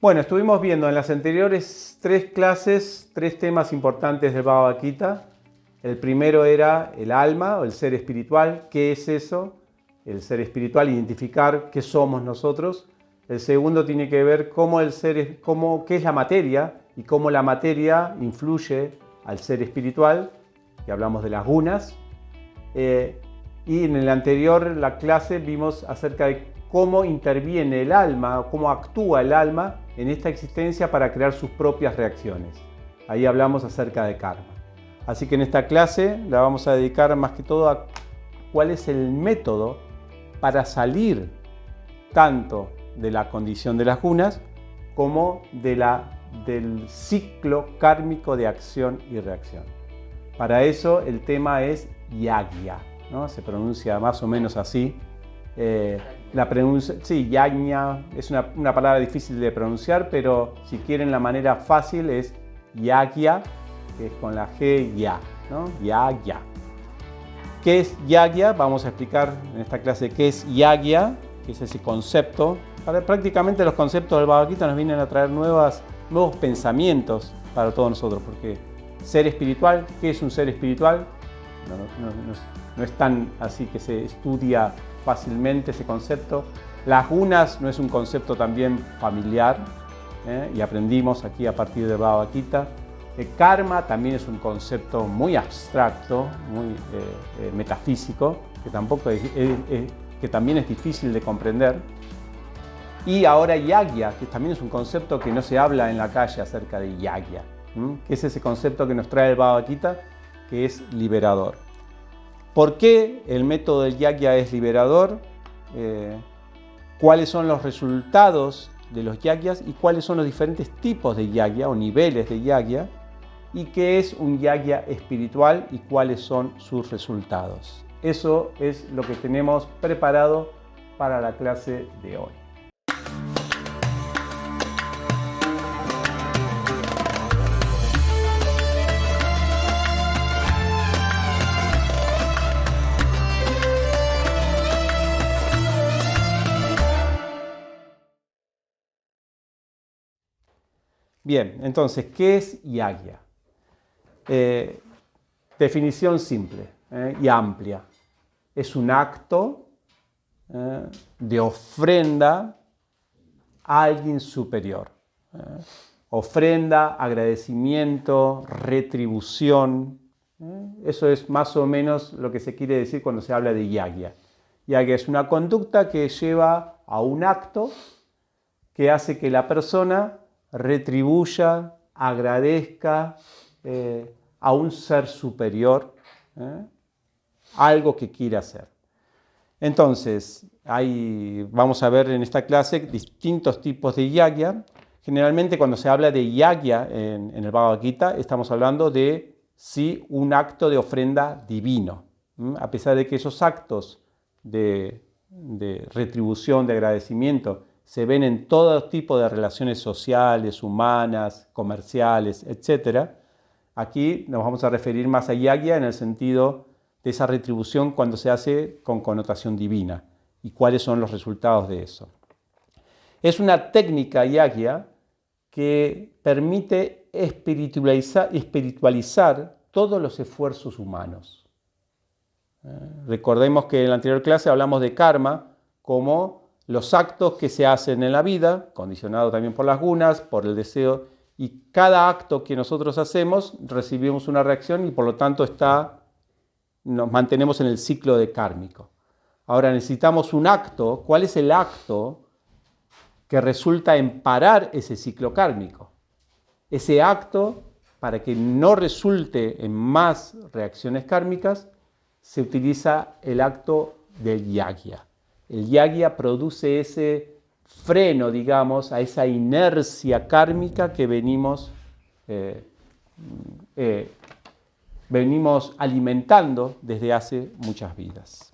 Bueno, estuvimos viendo en las anteriores 3 clases 3 temas importantes del Bhagavad Gita. El primero era el alma o el ser espiritual. ¿Qué es eso? El ser espiritual, identificar qué somos nosotros. El segundo tiene que ver qué es la materia y cómo la materia influye al ser espiritual, que hablamos de las gunas. Y en la clase vimos acerca de cómo interviene el alma, cómo actúa el alma en esta existencia para crear sus propias reacciones. Ahí hablamos acerca de karma. Así que en esta clase la vamos a dedicar más que todo a cuál es el método para salir tanto de la condición de las gunas como del ciclo kármico de acción y reacción. Para eso el tema es yagya, ¿no? Se pronuncia más o menos así. Yagya es una palabra difícil de pronunciar, pero si quieren la manera fácil es yagya, que es con la G, ya, ¿no? Yagya. ¿Qué es yagya? Vamos a explicar en esta clase qué es yagya, qué es ese concepto. Prácticamente los conceptos del Bhagavad Gita nos vienen a traer nuevos pensamientos para todos nosotros, porque ser espiritual, ¿qué es un ser espiritual? No es tan así que se estudia fácilmente ese concepto. Las gunas no es un concepto también familiar, y aprendimos aquí a partir del Bhagavad Gita. El karma también es un concepto muy abstracto, muy metafísico, que también es difícil de comprender. Y ahora yagya, que también es un concepto que no se habla en la calle acerca de yagya, que es ese concepto que nos trae el Bhagavad Gita, que es liberador. ¿Por qué el método del yagya es liberador? ¿Cuáles son los resultados de los yagyas y cuáles son los diferentes tipos de yagya o niveles de yagya? ¿Y qué es un yagya espiritual y cuáles son sus resultados? Eso es lo que tenemos preparado para la clase de hoy. Bien, entonces, ¿qué es yagya? Definición simple y amplia. Es un acto de ofrenda a alguien superior. Ofrenda, agradecimiento, retribución. Eso es más o menos lo que se quiere decir cuando se habla de yagya. Yagya es una conducta que lleva a un acto que hace que la persona retribuya, agradezca a un ser superior algo que quiere hacer. Entonces, vamos a ver en esta clase distintos tipos de yagya. Generalmente cuando se habla de yagya en el Bhagavad Gita, estamos hablando de un acto de ofrenda divino. A pesar de que esos actos de retribución, de agradecimiento, se ven en todo tipo de relaciones sociales, humanas, comerciales, etc. Aquí nos vamos a referir más a yagya en el sentido de esa retribución cuando se hace con connotación divina y cuáles son los resultados de eso. Es una técnica yagya que permite espiritualizar todos los esfuerzos humanos. Recordemos que en la anterior clase hablamos de karma como los actos que se hacen en la vida, condicionado también por las gunas, por el deseo, y cada acto que nosotros hacemos recibimos una reacción y por lo tanto nos mantenemos en el ciclo de kármico. Ahora necesitamos un acto. ¿Cuál es el acto que resulta en parar ese ciclo kármico? Ese acto, para que no resulte en más reacciones kármicas, se utiliza el acto del yagya. El yagya produce ese freno, digamos, a esa inercia kármica que venimos alimentando desde hace muchas vidas.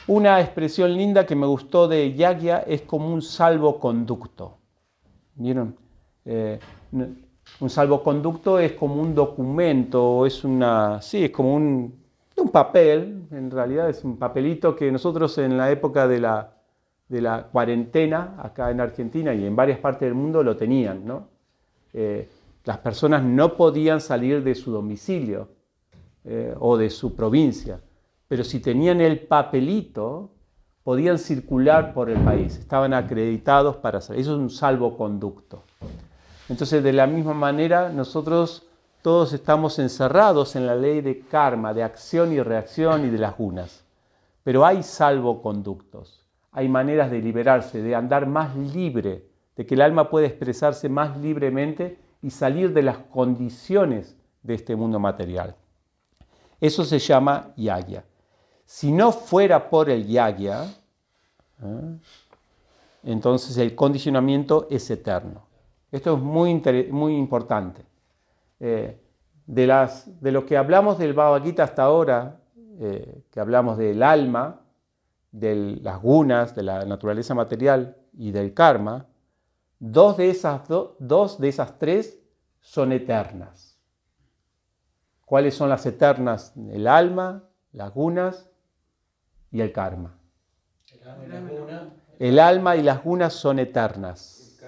Una expresión linda que me gustó de yagya es como un salvoconducto. ¿Vieron? Un salvoconducto es como un documento, es como un papel, en realidad es un papelito que nosotros en la época de la de la cuarentena acá en Argentina y en varias partes del mundo lo tenían, ¿no? Las personas no podían salir de su domicilio o de su provincia, pero si tenían el papelito, podían circular por el país, estaban acreditados para salir. Eso es un salvoconducto. Entonces, de la misma manera, nosotros todos estamos encerrados en la ley de karma, de acción y reacción y de las gunas. Pero hay salvoconductos, hay maneras de liberarse, de andar más libre, de que el alma puede expresarse más libremente y salir de las condiciones de este mundo material. Eso se llama yagya. Si no fuera por el yagya, entonces el condicionamiento es eterno. Esto es muy importante. De lo que hablamos del Bhagavad Gita hasta ahora, que hablamos del alma, de las gunas, de la naturaleza material y del karma, dos de esas tres son eternas. ¿Cuáles son las eternas? El alma, las gunas y el karma. El alma y las gunas son eternas.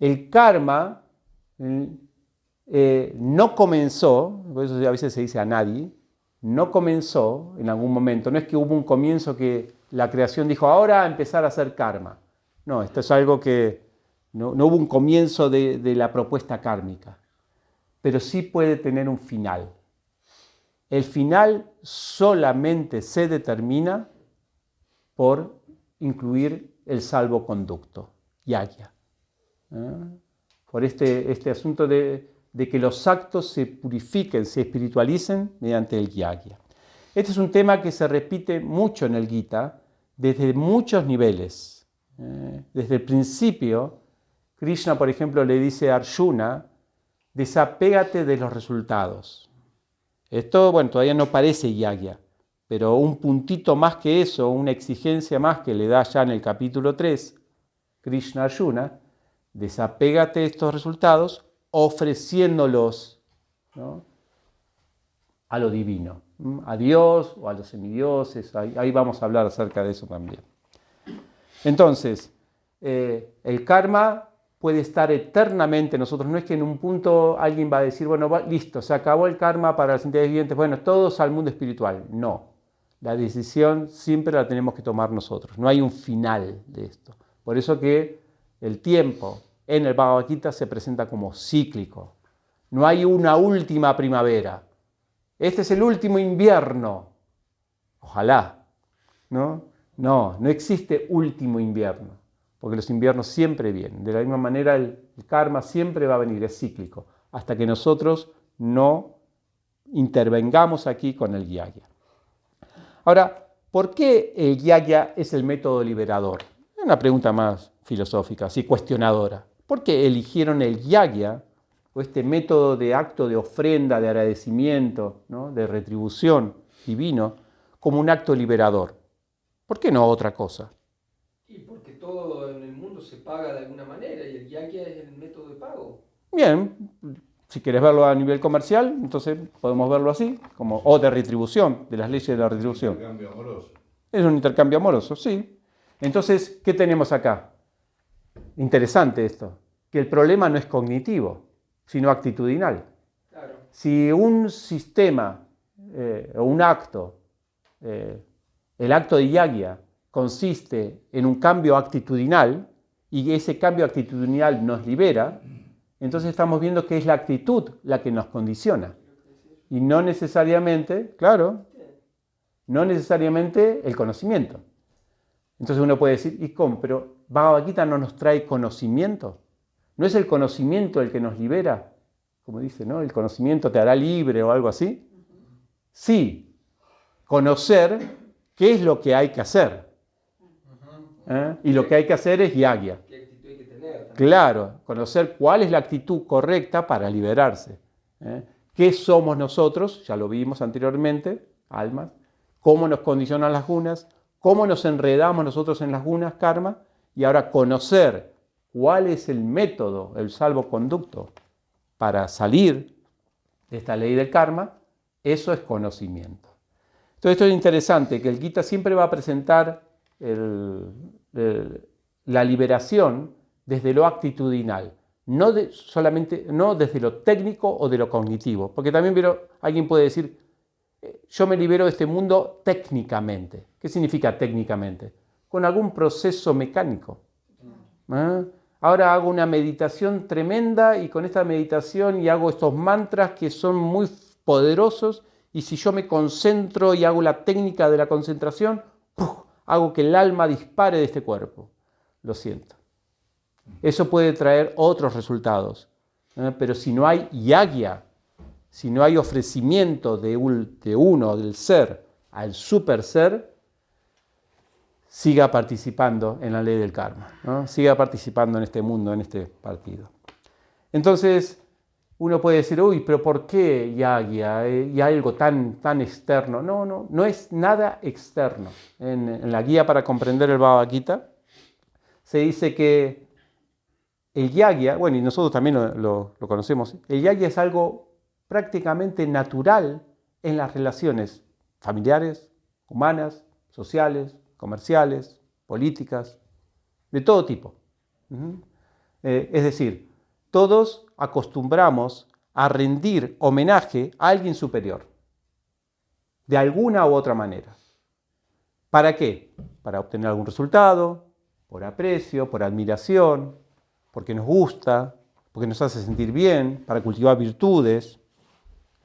El karma no comenzó, por eso a veces se dice a nadie, no comenzó en algún momento. No es que hubo un comienzo que la creación dijo, ahora empezar a hacer karma. No, esto es algo que no hubo un comienzo de la propuesta kármica. Pero sí puede tener un final. El final solamente se determina por incluir el salvoconducto, yagya. Por este asunto de que los actos se purifiquen, se espiritualicen mediante el yagya. Este es un tema que se repite mucho en el Gita, desde muchos niveles. Desde el principio, Krishna, por ejemplo, le dice a Arjuna, desapégate de los resultados. Esto, bueno, todavía no parece yagya, pero un puntito más que eso, una exigencia más que le da ya en el capítulo 3, Krishna a Arjuna, desapégate de estos resultados ofreciéndolos, ¿no?, a lo divino, a Dios o a los semidioses. Ahí vamos a hablar acerca de eso también. Entonces, el karma puede estar eternamente en nosotros. No es que en un punto alguien va a decir, bueno, listo, se acabó el karma para las entidades vivientes, bueno, todos al mundo espiritual. No, la decisión siempre la tenemos que tomar nosotros. No hay un final de esto. Por eso que el tiempo en el Bhagavad Gita se presenta como cíclico. No hay una última primavera. Este es el último invierno. Ojalá, ¿no? No existe último invierno, porque los inviernos siempre vienen. De la misma manera el karma siempre va a venir, es cíclico, hasta que nosotros no intervengamos aquí con el yagya. Ahora, ¿por qué el yagya es el método liberador? Es una pregunta más filosófica, así cuestionadora. ¿Por qué eligieron el yagya, o este método de acto de ofrenda, de agradecimiento, ¿no?, de retribución divino, como un acto liberador? ¿Por qué no otra cosa? Y porque todo en el mundo se paga de alguna manera y el yagya es el método de pago. Bien, si quieres verlo a nivel comercial, entonces podemos verlo así, o de retribución, de las leyes de la retribución. Un intercambio amoroso. Es un intercambio amoroso, sí. Entonces, ¿qué tenemos acá? Interesante esto, que el problema no es cognitivo, sino actitudinal. Claro. Si un sistema o un acto, el acto de yagya, consiste en un cambio actitudinal y ese cambio actitudinal nos libera, entonces estamos viendo que es la actitud la que nos condiciona. Y no necesariamente, claro, no necesariamente el conocimiento. Entonces uno puede decir, ¿y cómo? Pero Bhagavad Gita no nos trae conocimiento. ¿No es el conocimiento el que nos libera? Como dice, ¿no? El conocimiento te hará libre o algo así. Sí, conocer qué es lo que hay que hacer. Y lo que hay que hacer es yagya. ¿Qué actitud hay que tener? Claro, conocer cuál es la actitud correcta para liberarse. ¿Qué somos nosotros? Ya lo vimos anteriormente, almas. ¿Cómo nos condicionan las gunas? ¿Cómo nos enredamos nosotros en las gunas, karma? Y ahora conocer cuál es el método, el salvoconducto para salir de esta ley del karma, eso es conocimiento. Entonces esto es interesante, que el Gita siempre va a presentar la liberación desde lo actitudinal, no desde lo técnico o de lo cognitivo, porque también alguien puede decir, yo me libero de este mundo técnicamente. ¿Qué significa técnicamente? Con algún proceso mecánico. Ahora hago una meditación tremenda y con esta meditación y hago estos mantras que son muy poderosos y si yo me concentro y hago la técnica de la concentración, ¡puf!, hago que el alma dispare de este cuerpo. Lo siento. Eso puede traer otros resultados. Pero si no hay yagya, si no hay ofrecimiento de uno, del ser, al super ser, siga participando en la ley del karma, ¿no? Siga participando en este mundo, en este partido. Entonces, uno puede decir, uy, pero ¿por qué yagya? ¿Y algo tan externo? No es nada externo. En la guía para comprender el Bhagavad Gita se dice que el yagya, bueno, y nosotros también lo conocemos, el yagya es algo prácticamente natural en las relaciones familiares, humanas, sociales, comerciales, políticas, de todo tipo. Es decir, todos acostumbramos a rendir homenaje a alguien superior, de alguna u otra manera. ¿Para qué? Para obtener algún resultado, por aprecio, por admiración, porque nos gusta, porque nos hace sentir bien, para cultivar virtudes.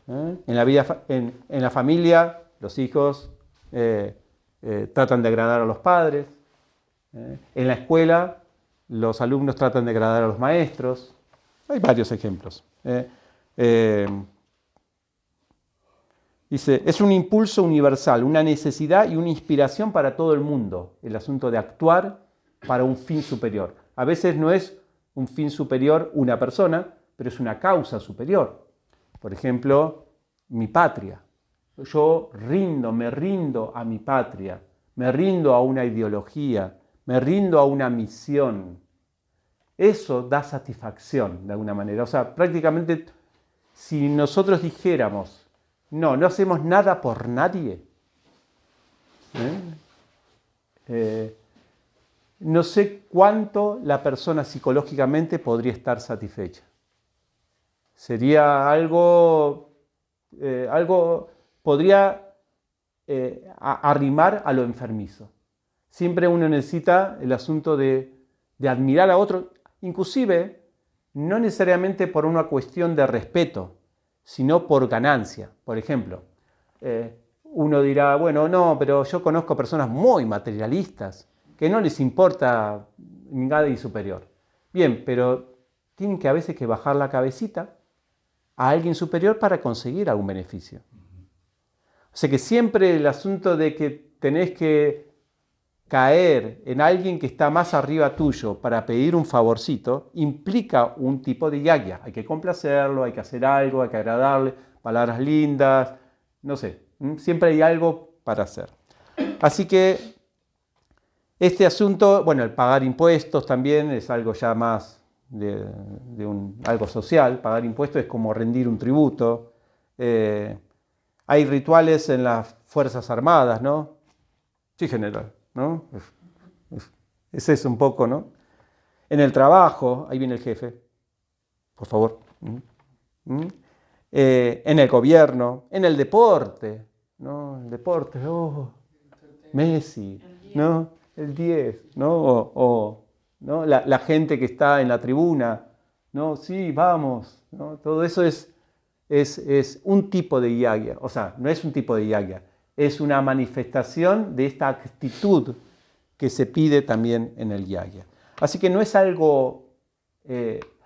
En la familia, los hijos tratan de agradar a los padres. En la escuela, los alumnos tratan de agradar a los maestros. Hay varios ejemplos. Dice, es un impulso universal, una necesidad y una inspiración para todo el mundo, el asunto de actuar para un fin superior. A veces no es un fin superior una persona, pero es una causa superior. Por ejemplo, mi patria. Yo me rindo a mi patria, me rindo a una ideología, me rindo a una misión. Eso da satisfacción de alguna manera. O sea, prácticamente si nosotros dijéramos, no hacemos nada por nadie, no sé cuánto la persona psicológicamente podría estar satisfecha. Sería algo podría arrimar a lo enfermizo. Siempre uno necesita el asunto de admirar a otro, inclusive no necesariamente por una cuestión de respeto, sino por ganancia. Por ejemplo, uno dirá, bueno, no, pero yo conozco personas muy materialistas que no les importa nada de superior. Bien, pero tienen que a veces que bajar la cabecita a alguien superior para conseguir algún beneficio. O sea que siempre el asunto de que tenés que caer en alguien que está más arriba tuyo para pedir un favorcito implica un tipo de yagya. Hay que complacerlo, hay que hacer algo, hay que agradarle, palabras lindas, no sé, siempre hay algo para hacer. Así que este asunto, bueno, el pagar impuestos también es algo ya más algo social. Pagar impuestos es como rendir un tributo. Hay rituales en las Fuerzas Armadas, ¿no? Sí, general, ¿no? Es eso un poco, ¿no? En el trabajo, ahí viene el jefe, por favor. En el gobierno, en el deporte, ¿no? El deporte, Messi, ¿no? El 10, ¿no? ¿no? La gente que está en la tribuna, ¿no? Sí, vamos, ¿no? Todo eso es un tipo de yagya. O sea, no es un tipo de yagya, es una manifestación de esta actitud que se pide también en el yagya. Así que no es algo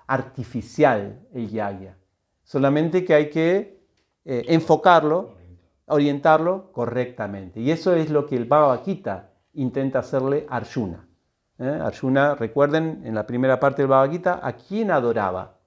artificial el yagya, solamente que hay que enfocarlo, orientarlo correctamente. Y eso es lo que el Bhagavad Gita intenta hacerle a Arjuna. Arjuna, recuerden, en la primera parte del Bhagavad Gita, ¿a quién adoraba?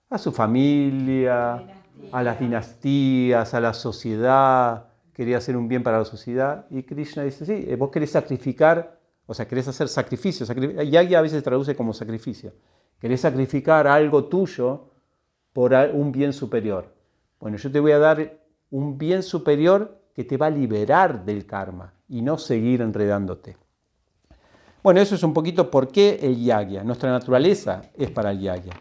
A su familia, a las dinastías, a la sociedad, quería hacer un bien para la sociedad. Y Krishna dice, sí, vos querés sacrificar, o sea, querés hacer sacrificio. Yagya a veces se traduce como sacrificio. Querés sacrificar algo tuyo por un bien superior. Bueno, yo te voy a dar un bien superior que te va a liberar del karma, y no seguir enredándote. Bueno, eso es un poquito por qué el yagya. Nuestra naturaleza es para el yagya.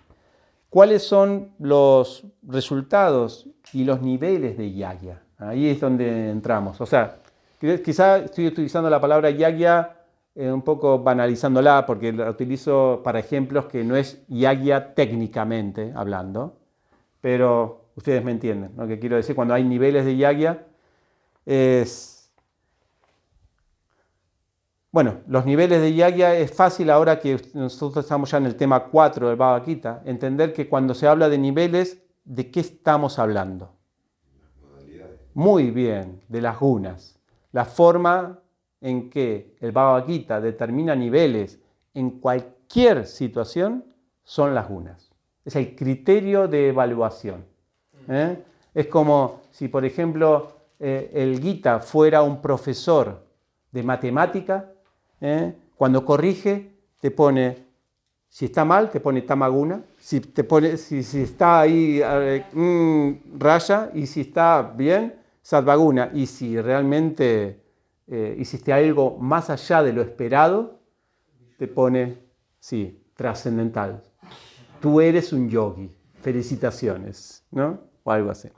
¿Cuáles son los resultados y los niveles de yagya? Ahí es donde entramos. O sea, quizá estoy utilizando la palabra yagya un poco banalizándola porque la utilizo para ejemplos que no es yagya técnicamente hablando, pero ustedes me entienden, ¿no? Que quiero decir, cuando hay niveles de yagya es... Bueno, los niveles de yagya es fácil ahora que nosotros estamos ya en el tema 4 del Bhagavad Gita, entender que cuando se habla de niveles, ¿de qué estamos hablando? Muy bien, de las gunas. La forma en que el Bhagavad Gita determina niveles en cualquier situación son las gunas. Es el criterio de evaluación. Es como si, por ejemplo, el Gita fuera un profesor de matemática. Cuando corrige, te pone, si está mal, te pone tamaguna, si está ahí raya, y si está bien, satvaguna. Y si realmente hiciste algo más allá de lo esperado, te pone, sí, trascendental. Tú eres un yogi, felicitaciones, ¿no? O algo así.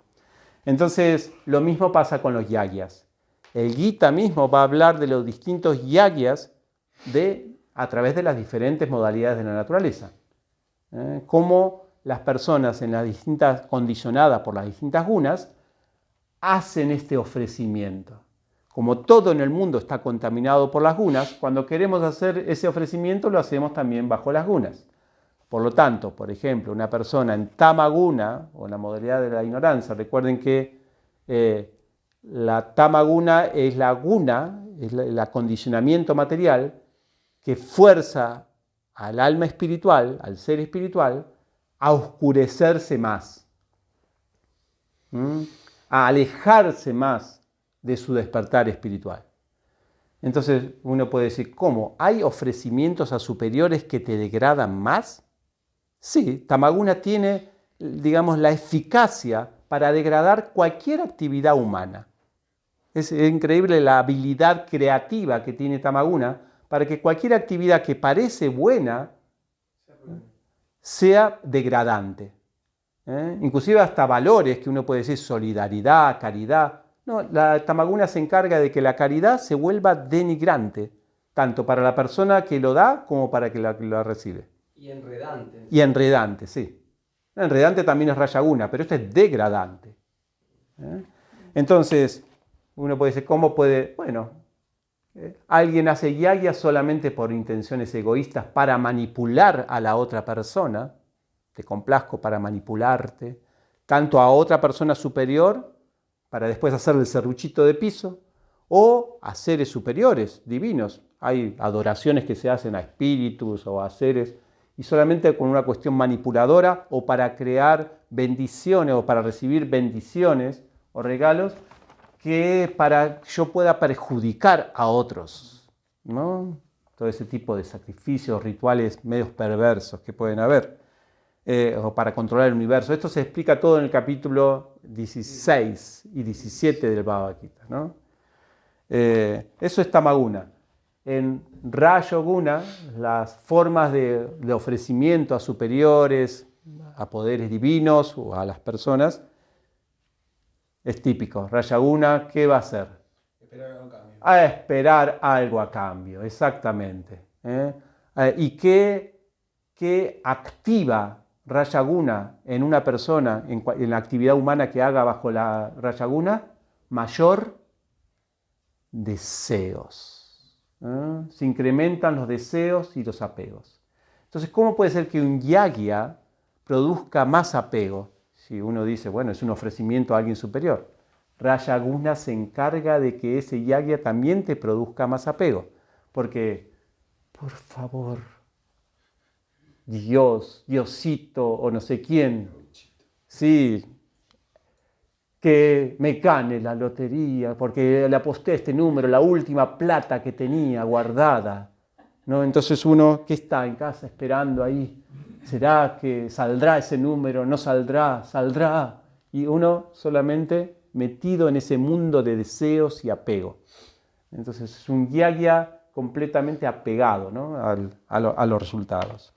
Entonces, lo mismo pasa con los yagyas. El Gita mismo va a hablar de los distintos yagyas a través de las diferentes modalidades de la naturaleza. Cómo las personas condicionadas por las distintas gunas hacen este ofrecimiento. Como todo en el mundo está contaminado por las gunas, cuando queremos hacer ese ofrecimiento lo hacemos también bajo las gunas. Por lo tanto, por ejemplo, una persona en tamaguna, o en la modalidad de la ignorancia, recuerden que la tamaguna es la guna, es el acondicionamiento material que fuerza al alma espiritual, al ser espiritual, a oscurecerse más, a alejarse más de su despertar espiritual. Entonces uno puede decir, ¿cómo? ¿Hay ofrecimientos a superiores que te degradan más? Sí, tamaguna tiene, digamos, la eficacia para degradar cualquier actividad humana. Es increíble la habilidad creativa que tiene tamaguna para que cualquier actividad que parece buena sea degradante. Inclusive hasta valores que uno puede decir solidaridad, caridad. No, la tamaguna se encarga de que la caridad se vuelva denigrante, tanto para la persona que lo da como para que la recibe. Y enredante. Y enredante, sí. Enredante también es rayaguna, pero esto es degradante. Entonces, uno puede decir, ¿cómo puede? Bueno, alguien hace yagya solamente por intenciones egoístas para manipular a la otra persona. Te complazco para manipularte, tanto a otra persona superior, para después hacerle el serruchito de piso, o a seres superiores, divinos. Hay adoraciones que se hacen a espíritus o a seres, y solamente con una cuestión manipuladora o para crear bendiciones o para recibir bendiciones o regalos, que para que yo pueda perjudicar a otros, ¿no? Todo ese tipo de sacrificios, rituales medios perversos que pueden haber, o para controlar el universo. Esto se explica todo en el capítulo 16 y 17 del Bhagavad Gita, ¿no? Eso es tamaguna. En rayoguna, las formas de ofrecimiento a superiores, a poderes divinos o a las personas, es típico. Rayaguna, ¿qué va a hacer? Esperar algo a cambio. A esperar algo a cambio, exactamente. ¿Y qué activa Rayaguna en una persona, en la actividad humana que haga bajo la Rayaguna? Mayor deseos. Se incrementan los deseos y los apegos. Entonces, ¿cómo puede ser que un yagya produzca más apego? Si uno dice, bueno, es un ofrecimiento a alguien superior. Rayaguna se encarga de que ese yagya también te produzca más apego. Porque, por favor, Dios, Diosito o no sé quién, sí, que me gane la lotería porque le aposté este número, la última plata que tenía guardada, ¿no? Entonces uno que está en casa esperando ahí, ¿será que saldrá ese número? ¿No saldrá? ¿Saldrá? Y uno solamente metido en ese mundo de deseos y apego. Entonces es un yagya completamente apegado, ¿no? a los resultados.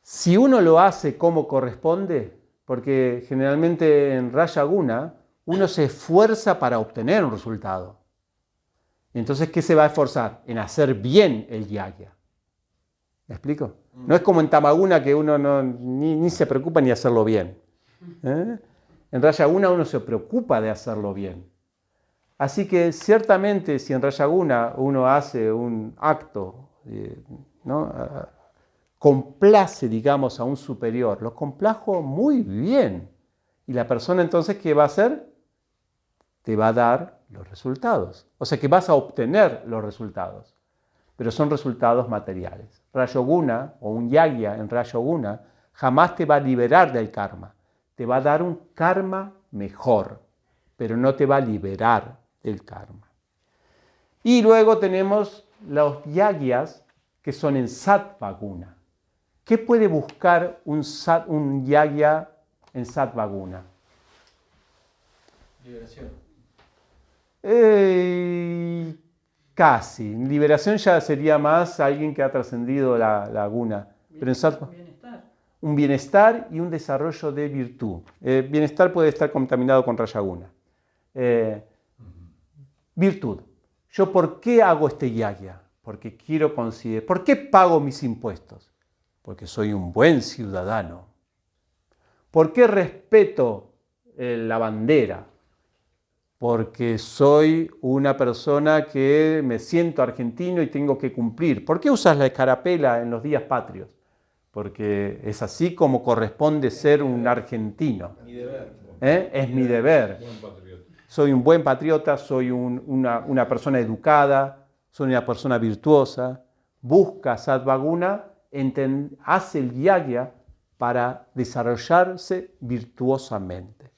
Si uno lo hace como corresponde, porque generalmente en Raya Guna uno se esfuerza para obtener un resultado. Entonces, ¿qué se va a esforzar? En hacer bien el yagya. ¿Me explico? No es como en Tamaguna que uno ni se preocupa ni hacerlo bien. En Raya Guna uno se preocupa de hacerlo bien. Así que ciertamente si en Raya Guna uno hace un acto, ¿no? Complace, digamos, a un superior, lo complajo muy bien. Y la persona entonces, ¿qué va a hacer? Te va a dar los resultados. O sea que vas a obtener los resultados. Pero son resultados materiales. Rayoguna o un yagya en Rayoguna jamás te va a liberar del karma. Te va a dar un karma mejor, pero no te va a liberar del karma. Y luego tenemos los yagyas que son en Sattva Guna. ¿Qué puede buscar un yagya en Sattva Guna? Liberación. Casi. Liberación ya sería más alguien que ha trascendido la guna. Pero en Sattva, un bienestar y un desarrollo de virtud. Bienestar puede estar contaminado con Rayaguna. Virtud. ¿Yo por qué hago este yagya? Porque quiero considerar. ¿Por qué pago mis impuestos? Porque soy un buen ciudadano. ¿Por qué respeto la bandera? Porque soy una persona que me siento argentino y tengo que cumplir. ¿Por qué usas la escarapela en los días patrios? Porque es así como corresponde ser un argentino. Mi deber. Es mi deber. Soy un buen patriota, soy una persona educada, soy una persona virtuosa. Busca Sattva Guna, hace el yagya para desarrollarse virtuosamente.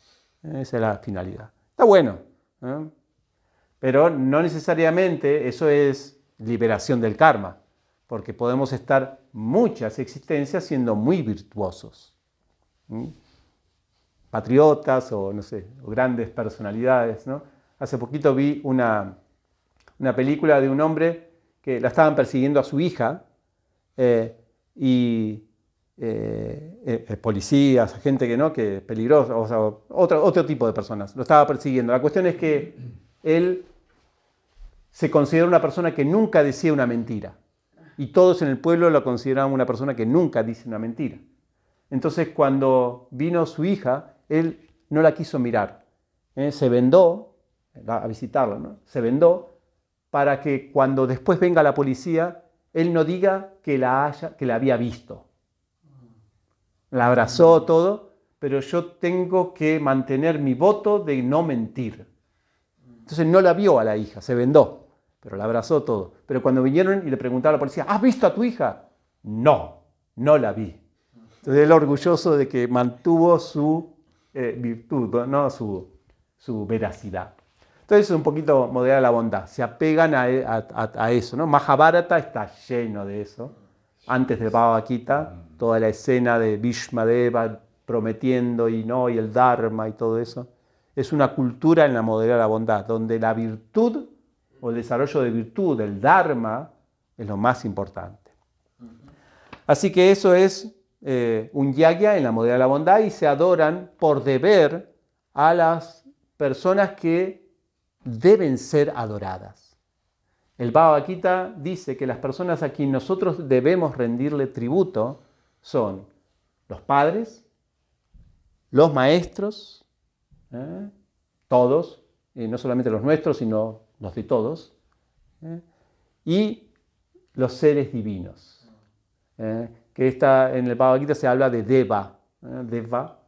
Esa es la finalidad. Está bueno, pero no necesariamente eso es liberación del karma, porque podemos estar muchas existencias siendo muy virtuosos. Patriotas o, no sé, o grandes personalidades, ¿no? Hace poquito vi una película de un hombre que la estaban persiguiendo a su hija policías, gente que es peligrosa, o sea, otro tipo de personas, lo estaba persiguiendo. La cuestión es que él se considera una persona que nunca decía una mentira y todos en el pueblo lo consideraban una persona que nunca dice una mentira. Entonces cuando vino su hija, él no la quiso mirar, se vendó a visitarla, ¿no? Se vendó para que cuando después venga la policía, él no diga que la había visto. La abrazó todo, pero yo tengo que mantener mi voto de no mentir. Entonces no la vio a la hija, se vendó, pero la abrazó todo. Pero cuando vinieron y le preguntaron a la policía, ¿has visto a tu hija? No la vi. Entonces él orgulloso de que mantuvo su virtud, ¿no? su veracidad. Entonces es un poquito moderar la bondad, se apegan a eso, ¿no? Mahabharata está lleno de eso. Antes de Bhagavad Gita, toda la escena de Bhishmadeva prometiendo y el Dharma y todo eso, es una cultura en la moderar la bondad, donde la virtud o el desarrollo de virtud, del Dharma, es lo más importante. Así que eso es un yagya en la moderar la bondad y se adoran por deber a las personas que deben ser adoradas. El Bhagavad Gita dice que las personas a quienes nosotros debemos rendirle tributo son los padres, los maestros, todos, no solamente los nuestros, sino los de todos, y los seres divinos. Que en el Bhagavad Gita se habla de Deva, Deva,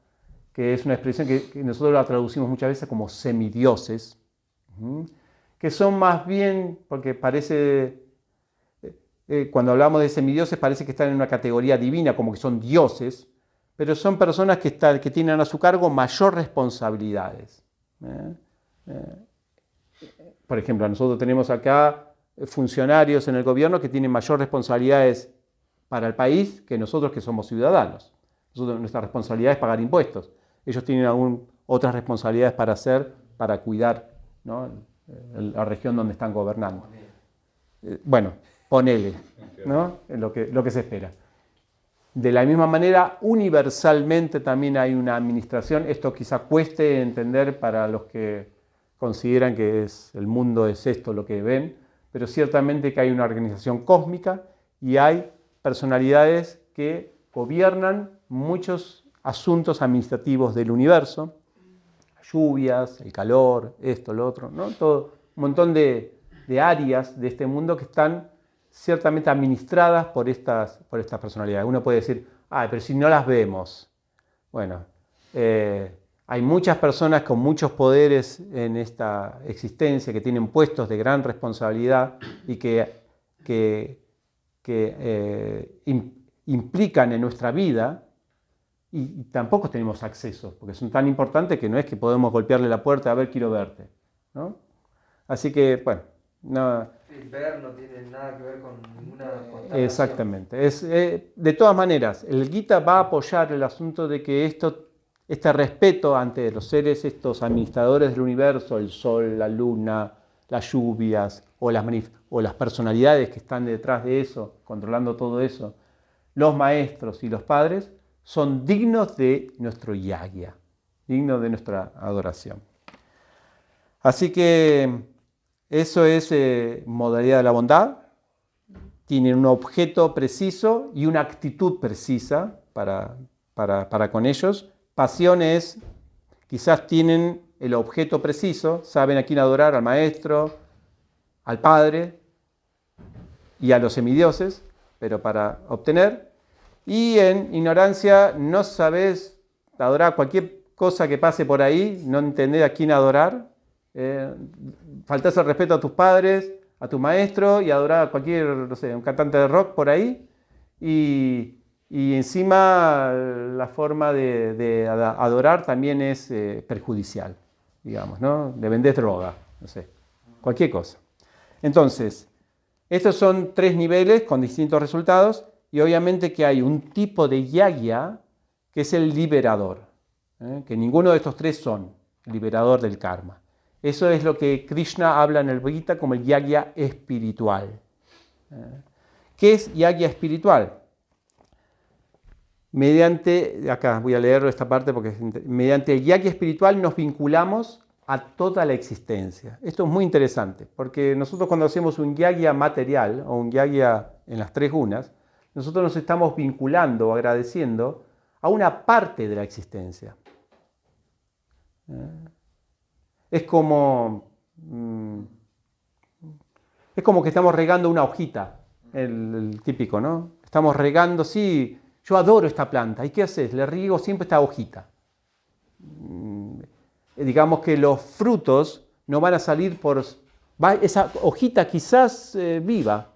que es una expresión que nosotros la traducimos muchas veces como semidioses, que son más bien, porque parece, cuando hablamos de semidioses parece que están en una categoría divina, como que son dioses, pero son personas que tienen a su cargo mayor responsabilidades. Por ejemplo, nosotros tenemos acá funcionarios en el gobierno que tienen mayor responsabilidades para el país que nosotros que somos ciudadanos. Nuestra responsabilidad es pagar impuestos. Ellos tienen aún otras responsabilidades para hacer, para cuidar, ¿no? la región donde están gobernando. Bueno, ponele, ¿no? Lo que se espera. De la misma manera, universalmente también hay una administración. Esto quizá cueste entender para los que consideran que el mundo es esto lo que ven, pero ciertamente que hay una organización cósmica y hay personalidades que gobiernan muchos asuntos administrativos del universo, lluvias, el calor, esto, lo otro, ¿no? Todo un montón de áreas de este mundo que están ciertamente administradas por estas personalidades. Uno puede decir, pero si no las vemos. Bueno, hay muchas personas con muchos poderes en esta existencia que tienen puestos de gran responsabilidad y que implican en nuestra vida y tampoco tenemos acceso, porque son tan importantes que no es que podemos golpearle la puerta a ver, quiero verte, ¿no? Así que, bueno, no. Sí, ver no tiene nada que ver con ninguna constatación. Exactamente. De todas maneras, el Gita va a apoyar el asunto de que este respeto ante los seres, estos administradores del universo, el sol, la luna, las lluvias o las personalidades que están detrás de eso, controlando todo eso, los maestros y los padres, son dignos de nuestro yagya, dignos de nuestra adoración. Así que eso es modalidad de la bondad. Tienen un objeto preciso y una actitud precisa para con ellos. Pasiones, quizás tienen el objeto preciso, saben a quién adorar, al maestro, al padre y a los semidioses, pero para obtener. Y en ignorancia no sabes adorar cualquier cosa que pase por ahí, no entender a quién adorar. Faltas el respeto a tus padres, a tu maestro y adorar a cualquier, no sé, un cantante de rock por ahí y encima la forma de adorar también es perjudicial, digamos, ¿no? Le vendés droga, no sé, cualquier cosa. Entonces, estos son 3 niveles con distintos resultados y obviamente que hay un tipo de yagya que es el liberador, que ninguno de estos 3 son el liberador del karma. Eso es lo que Krishna habla en el Gita como el yagya espiritual. ¿Qué es yagya espiritual? Acá voy a leer esta parte porque mediante el yagya espiritual nos vinculamos a toda la existencia. Esto es muy interesante porque nosotros cuando hacemos un yagya material o un yagya en las 3 gunas, nosotros nos estamos vinculando o agradeciendo a una parte de la existencia. Es como que estamos regando una hojita, el típico, ¿no? Estamos regando, sí, yo adoro esta planta. ¿Y qué haces? Le riego siempre esta hojita. Digamos que los frutos no van a salir esa hojita quizás viva.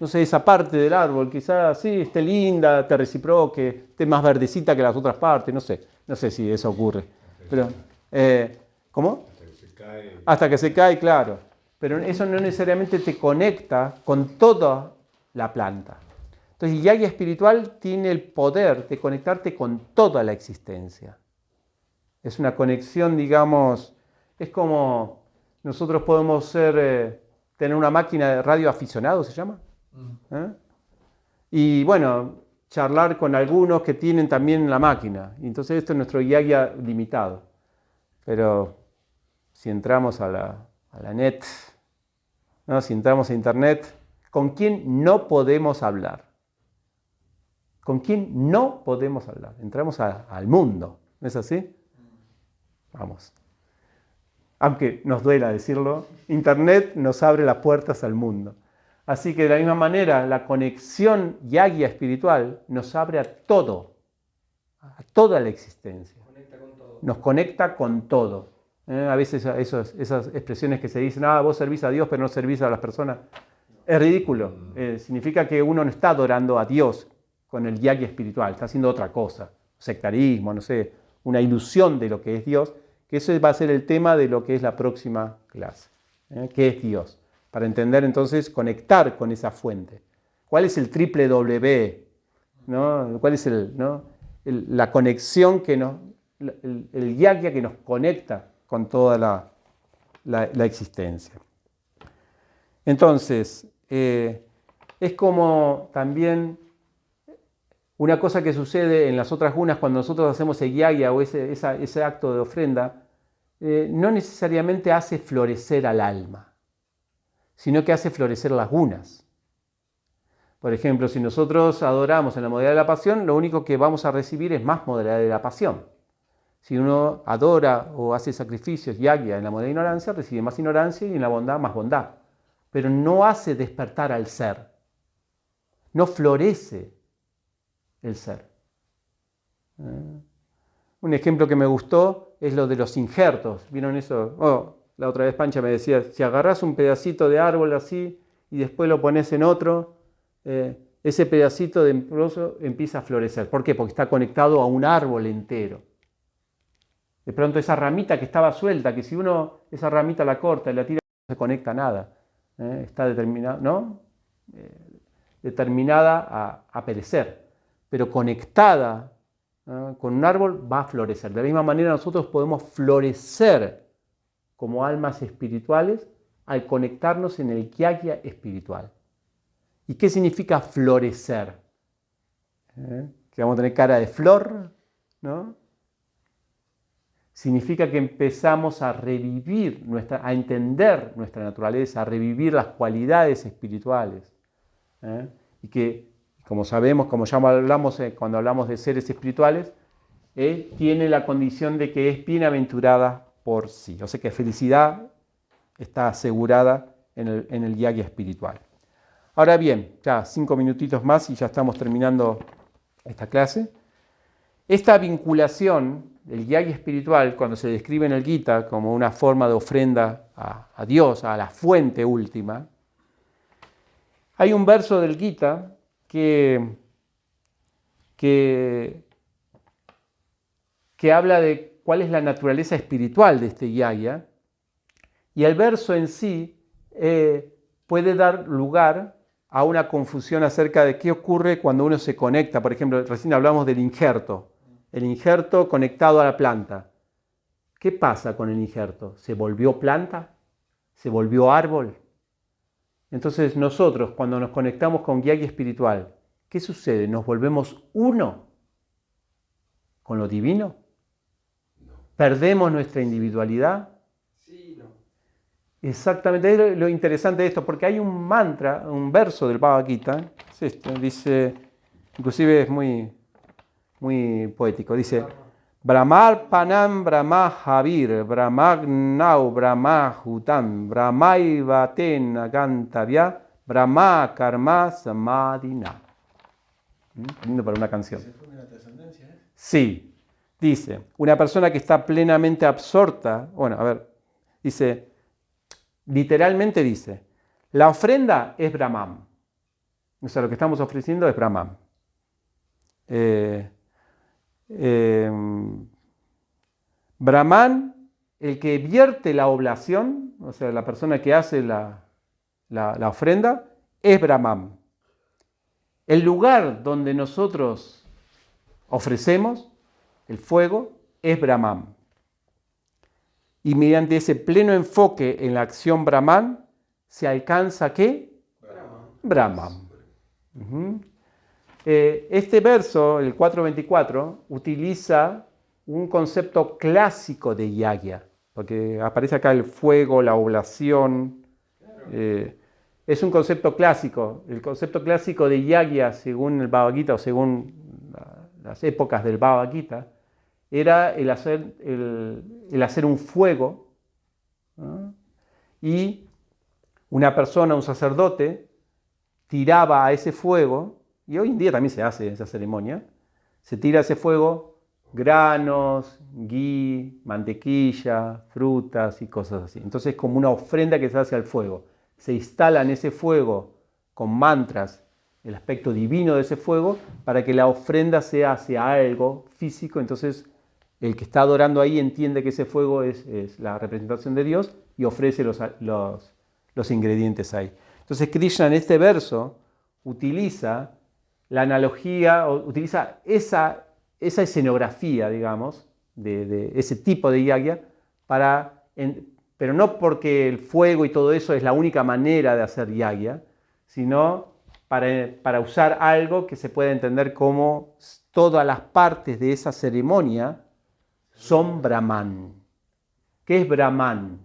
No sé, esa parte del árbol quizás sí esté linda, te reciproque, esté más verdecita que las otras partes, no sé si eso ocurre. Pero, ¿cómo? Hasta que se cae, claro. Pero eso no necesariamente te conecta con toda la planta. Entonces, el yagya espiritual tiene el poder de conectarte con toda la existencia. Es una conexión, digamos, es como nosotros podemos tener una máquina de radio aficionado, ¿se llama? Y bueno, charlar con algunos que tienen también la máquina. Y entonces esto es nuestro yagya limitado. Pero si entramos a la net, ¿no? Si entramos a internet, ¿con quién no podemos hablar? ¿Con quién no podemos hablar? Entramos al mundo, ¿no es así? Vamos. Aunque nos duela decirlo, internet nos abre las puertas al mundo. Así que de la misma manera, la conexión yagya espiritual nos abre a todo, a toda la existencia. Nos conecta con todo. A veces esas expresiones que se dicen, vos servís a Dios pero no servís a las personas, es ridículo. Significa que uno no está adorando a Dios con el yagya espiritual, está haciendo otra cosa, sectarismo, no sé, una ilusión de lo que es Dios, que eso va a ser el tema de lo que es la próxima clase. ¿Qué es Dios? Para entender entonces, conectar con esa fuente. ¿Cuál es el triple W? ¿No? ¿Cuál es la conexión el yagya que nos conecta con toda la existencia. Entonces, es como también una cosa que sucede en las otras gunas cuando nosotros hacemos el yagya o ese acto de ofrenda, no necesariamente hace florecer al alma, sino que hace florecer las gunas. Por ejemplo, si nosotros adoramos en la modalidad de la pasión, lo único que vamos a recibir es más modalidad de la pasión. Si uno adora o hace sacrificios, yagya, en la modalidad de ignorancia, recibe más ignorancia y en la bondad más bondad. Pero no hace despertar al ser. No florece el ser. Un ejemplo que me gustó es lo de los injertos. ¿Vieron eso? La otra vez Pancha me decía, si agarrás un pedacito de árbol así y después lo pones en otro, ese pedacito de trozo empieza a florecer. ¿Por qué? Porque está conectado a un árbol entero. De pronto esa ramita que estaba suelta, que si uno esa ramita la corta y la tira, no se conecta a nada. Está determinada, ¿no? Determinada a perecer. Pero conectada con un árbol va a florecer. De la misma manera nosotros podemos florecer como almas espirituales al conectarnos en el yagya espiritual. ¿Y qué significa florecer? Que vamos a tener cara de flor, ¿no? Significa que empezamos a revivir, a entender nuestra naturaleza, a revivir las cualidades espirituales. Y que, como sabemos, como ya hablamos cuando hablamos de seres espirituales, tiene la condición de que es bienaventurada por sí. O sea que felicidad está asegurada en el yagya espiritual. Ahora bien, ya 5 minutitos más y ya estamos terminando esta clase. Esta vinculación del yagya espiritual, cuando se describe en el Gita como una forma de ofrenda a Dios, a la fuente última, hay un verso del Gita que habla de cuál es la naturaleza espiritual de este yagya, y el verso en sí puede dar lugar a una confusión acerca de qué ocurre cuando uno se conecta. Por ejemplo, recién hablamos del injerto. El injerto conectado a la planta. ¿Qué pasa con el injerto? ¿Se volvió planta? ¿Se volvió árbol? Entonces nosotros, cuando nos conectamos con yagya espiritual, ¿qué sucede? ¿Nos volvemos uno con lo divino? No. ¿Perdemos nuestra individualidad? Sí, no. Exactamente, es lo interesante de esto, porque hay un mantra, un verso del Bhagavad Gita, es esto, dice, inclusive es muy poético, dice: Brahmar panam brahma javir, brahmagnau brahma hutam, brahmaiva tena gantavya, brahma karma samadhina. Lindo para una canción. ¿Se fue de la trascendencia? Sí, dice, una persona que está plenamente absorta, dice, literalmente dice, la ofrenda es Brahman. O sea, lo que estamos ofreciendo es Brahman. Brahman, el que vierte la oblación, o sea, la persona que hace la ofrenda, es Brahman. El lugar donde nosotros ofrecemos el fuego es Brahman. Y mediante ese pleno enfoque en la acción Brahman, se alcanza ¿qué? Brahman. Este verso, el 4.24, utiliza un concepto clásico de yagya, porque aparece acá el fuego, la oblación. Es un concepto clásico. El concepto clásico de yagya, según el Bhagavad Gita o según las épocas del Bhagavad Gita, era el hacer un fuego, ¿no? Y una persona, un sacerdote, tiraba a ese fuego, y hoy en día también se hace esa ceremonia, se tira a ese fuego granos, ghee, mantequilla, frutas y cosas así. Entonces es como una ofrenda que se hace al fuego. Se instala en ese fuego con mantras el aspecto divino de ese fuego para que la ofrenda sea hacia algo físico. Entonces el que está adorando ahí entiende que ese fuego es la representación de Dios y ofrece los ingredientes ahí. Entonces Krishna en este verso utiliza la analogía, o utiliza esa escenografía, digamos, de ese tipo de yagya para pero no porque el fuego y todo eso es la única manera de hacer yagya, sino para usar algo que se puede entender como todas las partes de esa ceremonia son Brahman. ¿Qué es Brahman?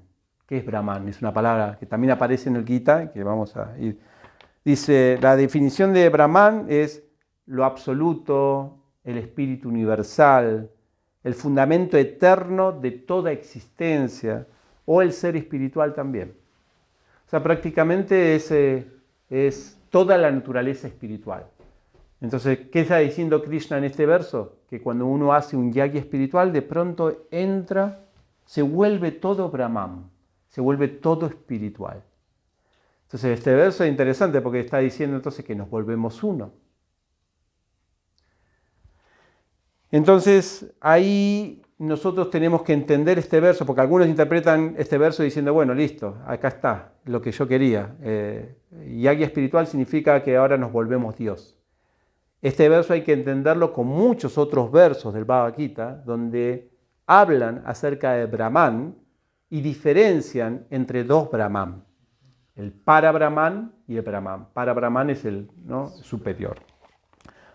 ¿Qué es Brahman? Es una palabra que también aparece en el Gita, que vamos a ir. Dice, la definición de Brahman es lo absoluto, el espíritu universal, el fundamento eterno de toda existencia, o el ser espiritual también. O sea, prácticamente es toda la naturaleza espiritual. Entonces, ¿qué está diciendo Krishna en este verso? Que cuando uno hace un yagya espiritual, de pronto entra, se vuelve todo Brahman, se vuelve todo espiritual. Entonces, este verso es interesante porque está diciendo entonces que nos volvemos uno. Entonces, ahí nosotros tenemos que entender este verso, porque algunos interpretan este verso diciendo, bueno, listo, acá está lo que yo quería. Yagya espiritual significa que ahora nos volvemos Dios. Este verso hay que entenderlo con muchos otros versos del Bhagavad Gita, donde hablan acerca de Brahman y diferencian entre dos Brahman, el Para Brahman y el Brahman. Para Brahman es el superior.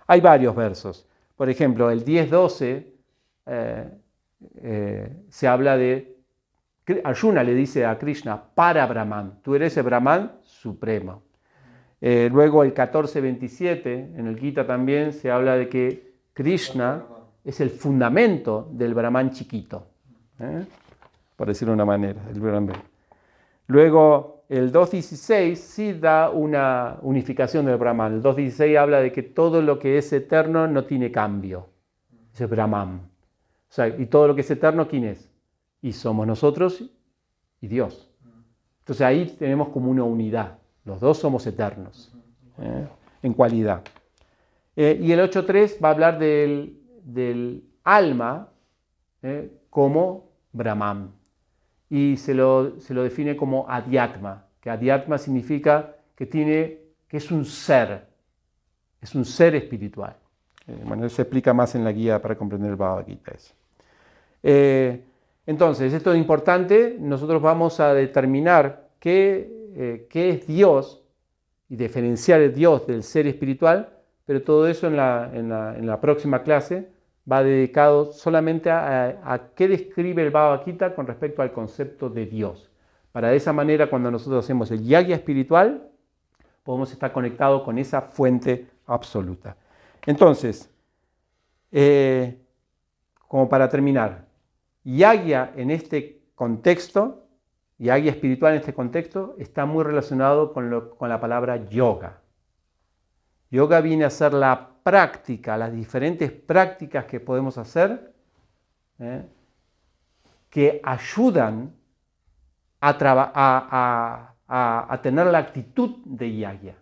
Hay varios versos. Por ejemplo, el 10.12 se habla de, Arjuna le dice a Krishna, para Brahman, tú eres el Brahman supremo. Luego el 14.27 en el Gita también se habla de que Krishna es el fundamento del Brahman chiquito, por decirlo de una manera. Luego el 2.16 sí da una unificación del Brahman. El 2.16 habla de que todo lo que es eterno no tiene cambio. Ese es Brahman. O sea, y todo lo que es eterno, ¿quién es? Y somos nosotros y Dios. Entonces ahí tenemos como una unidad. Los dos somos eternos en cualidad. Y el 8.3 va a hablar del alma como Brahman. Y se lo define como Adhyatma, que Adhyatma significa que es un ser espiritual. Bueno, eso se explica más en la guía para comprender el Bhagavad Gita. Entonces, esto es importante, nosotros vamos a determinar qué es Dios y diferenciar el Dios del ser espiritual, pero todo eso en la próxima clase va dedicado solamente a qué describe el Bhagavad Gita con respecto al concepto de Dios. Para de esa manera, cuando nosotros hacemos el yagya espiritual, podemos estar conectados con esa fuente absoluta. Entonces, como para terminar, yagya en este contexto, yagya espiritual en este contexto, está muy relacionado con la palabra yoga. Yoga viene a ser la práctica, las diferentes prácticas que podemos hacer que ayudan a tener la actitud de yagya.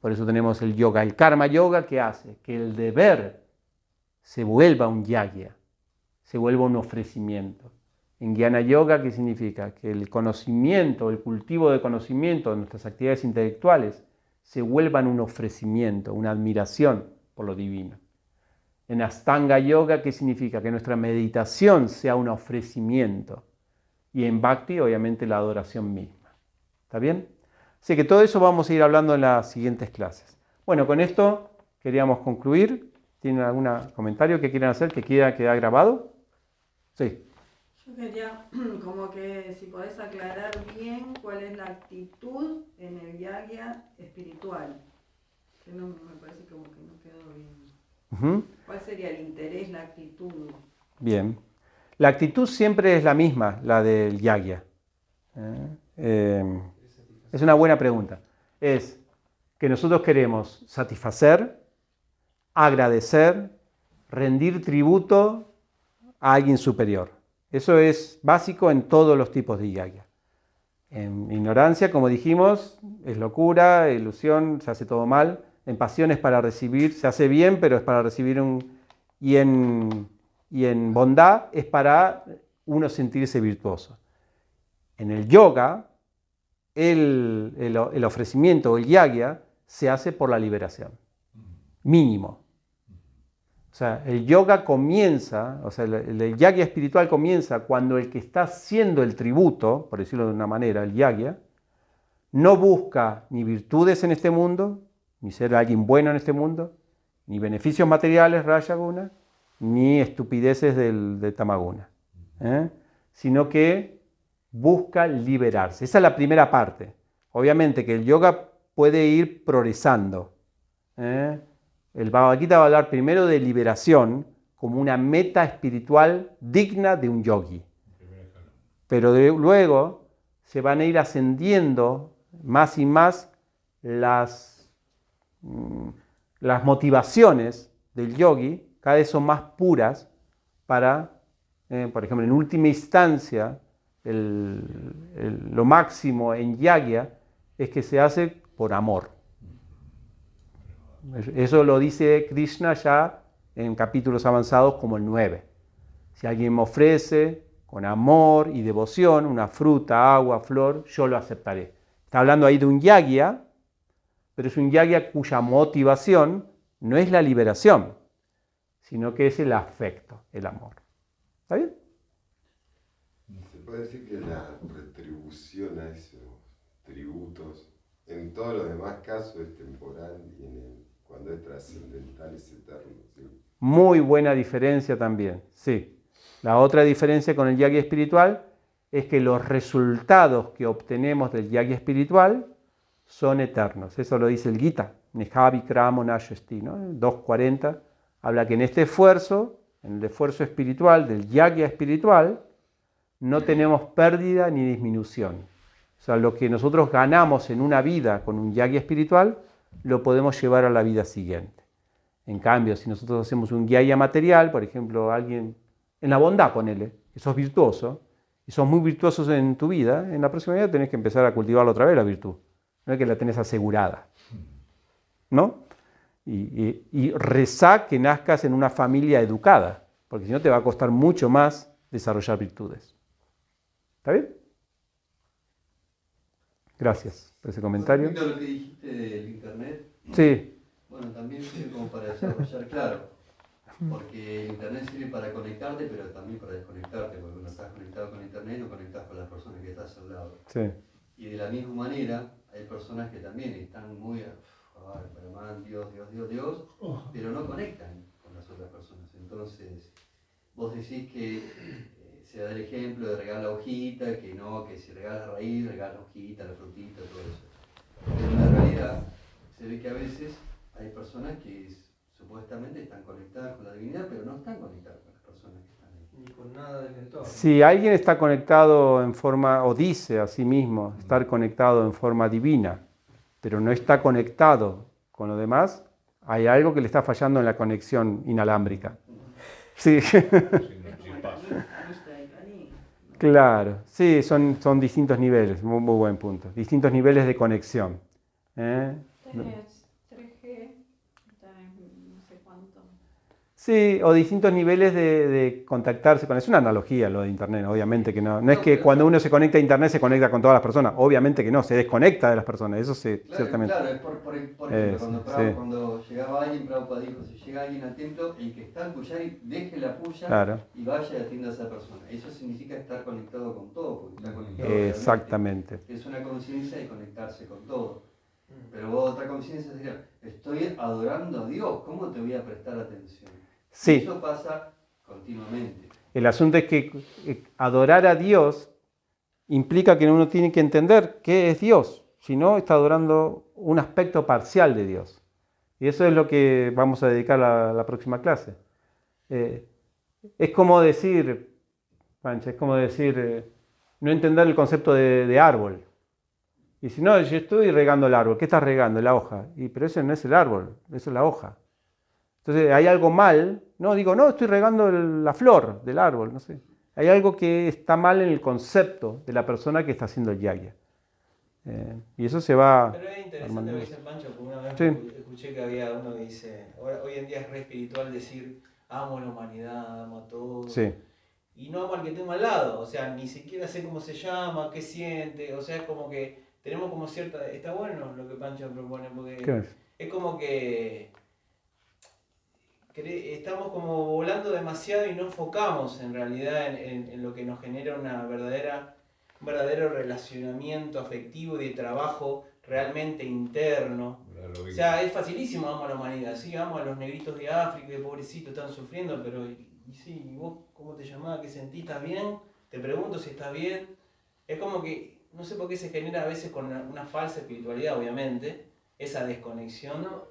Por eso tenemos el yoga, el karma yoga, que hace que el deber se vuelva un yagya, se vuelva un ofrecimiento. En Jnana Yoga, ¿qué significa? Que el conocimiento, el cultivo de conocimiento de nuestras actividades intelectuales se vuelvan un ofrecimiento, una admiración por lo divino. En Astanga Yoga, ¿qué significa? Que nuestra meditación sea un ofrecimiento. Y en Bhakti, obviamente, la adoración misma. ¿Está bien? Así que todo eso vamos a ir hablando en las siguientes clases. Bueno, con esto queríamos concluir. ¿Tienen algún comentario que quieran hacer, que quiera quedar grabado? Sí. Yo quería como que si podés aclarar bien cuál es la actitud en el yagya espiritual. Que no, me parece como que no quedó bien. ¿Cuál sería el interés, la actitud? Bien. La actitud siempre es la misma, la del yagya. Es una buena pregunta. Es que nosotros queremos satisfacer, agradecer, rendir tributo a alguien superior. Eso es básico en todos los tipos de yagya. En ignorancia, como dijimos, es locura, ilusión, se hace todo mal. En pasión es para recibir, se hace bien, pero es para recibir y en bondad es para uno sentirse virtuoso. En el yoga, el ofrecimiento, el yagya, se hace por la liberación. Mínimo. O sea, el yoga comienza, o sea, el yagya espiritual comienza cuando el que está haciendo el tributo, por decirlo de una manera, el yagya, no busca ni virtudes en este mundo, ni ser alguien bueno en este mundo, ni beneficios materiales, rajaguna, ni estupideces de tamaguna, sino que busca liberarse. Esa es la primera parte. Obviamente que el yoga puede ir progresando. El Bhagavad Gita va a hablar primero de liberación como una meta espiritual digna de un yogi. Pero luego se van a ir ascendiendo más y más las motivaciones del yogi, cada vez son más puras para, por ejemplo, en última instancia, lo máximo en yagya es que se hace por amor. Eso lo dice Krishna ya en capítulos avanzados como el 9. Si alguien me ofrece con amor y devoción una fruta, agua, flor, yo lo aceptaré. Está hablando ahí de un yagya, pero es un yagya cuya motivación no es la liberación, sino que es el afecto, el amor. ¿Está bien? ¿Se puede decir que la retribución a esos tributos, en todos los demás casos, es temporal y cuando es trascendental es eterno? ¿Sí? Muy buena diferencia también, sí. La otra diferencia con el yagya espiritual es que los resultados que obtenemos del yagya espiritual son eternos. Eso lo dice el Gita, Nehavikramo Nashesti, ¿no? 2.40, habla que en este esfuerzo, en el esfuerzo espiritual, del yagya espiritual, no tenemos pérdida ni disminución. O sea, lo que nosotros ganamos en una vida con un yagya espiritual, lo podemos llevar a la vida siguiente. En cambio, si nosotros hacemos un yagya material, por ejemplo, alguien en la bondad, ponele, que sos virtuoso, y sos muy virtuosos en tu vida, en la próxima vida tenés que empezar a cultivarla otra vez la virtud. No es que la tenés asegurada, ¿no? Y rezá que nazcas en una familia educada, porque si no te va a costar mucho más desarrollar virtudes. ¿Está bien? Gracias por ese comentario. Respecto a lo que dijiste del internet, Sí, bueno, también sirve como para desarrollar, claro, porque el internet sirve para conectarte, pero también para desconectarte, porque cuando estás conectado con internet no conectas con las personas que estás al lado. sí. Y de la misma manera, hay personas que también están muy, Brahman, Dios, Dios, Dios, Dios, pero no conectan con las otras personas. Entonces, vos decís que se da el ejemplo de regalar la hojita, que no, que si regalas la raíz, regalas la hojita, la frutita, todo eso. Pero en la realidad, se ve que a veces hay personas que supuestamente están conectadas con la divinidad, pero no están conectadas con las personas que están ahí. Ni con nada del entorno. Si alguien está conectado en forma, o dice a sí mismo estar conectado en forma divina, pero no está conectado con lo demás, hay algo que le está fallando en la conexión inalámbrica. Sí, claro, sí, son distintos niveles, muy buen punto, distintos niveles de conexión. Tenés 3G, está en no sé cuánto. Sí, o distintos niveles de contactarse con... Es una analogía lo de Internet, obviamente que no. No es que cuando uno se conecta a Internet se conecta con todas las personas, obviamente que no, se desconecta de las personas, eso sí, Claro, ciertamente. claro, es por ejemplo, Sí. cuando llegaba alguien, Prabhupada dijo, si llega alguien al templo, el que está al pushari, deje la puya Claro. y vaya y atienda a esa persona. Eso significa estar conectado con todo, porque está conectado Exactamente. realmente. Es una conciencia de conectarse con todo. Pero otra conciencia sería, estoy adorando a Dios, ¿cómo te voy a prestar atención? Sí. Eso pasa continuamente. El asunto es que adorar a Dios implica que uno tiene que entender qué es Dios, si no está adorando un aspecto parcial de Dios. Y eso es lo que vamos a dedicar la próxima clase. Es como decir, Pancha, no entender el concepto de árbol. Y si no, yo estoy regando el árbol, ¿qué estás regando? La hoja. Pero ese no es el árbol, eso es la hoja. Entonces hay algo mal, no, estoy regando la flor del árbol, no sé. Hay algo que está mal en el concepto de la persona que está haciendo el yagya. Y eso se va... Pero es interesante lo que dice Pancho, porque una vez Sí. escuché que había uno que dice, hoy en día es re espiritual decir, amo a la humanidad, amo a todos. Sí. Y no amo al que tengo al lado, o sea, ni siquiera sé cómo se llama, qué siente, o sea, es como que tenemos como cierta... Está bueno lo que Pancho propone, porque ¿Qué es? es como que... estamos como volando demasiado y no enfocamos en realidad en lo que nos genera un verdadero relacionamiento afectivo y de trabajo realmente interno. O sea, es facilísimo amar a la humanidad, sí, amo a los negritos de África, que pobrecitos están sufriendo, pero y sí, ¿y vos cómo te llamás? ¿Qué sentís? ¿Estás bien? Te pregunto si estás bien. Es como que, no sé por qué se genera a veces con una falsa espiritualidad, obviamente, esa desconexión. No,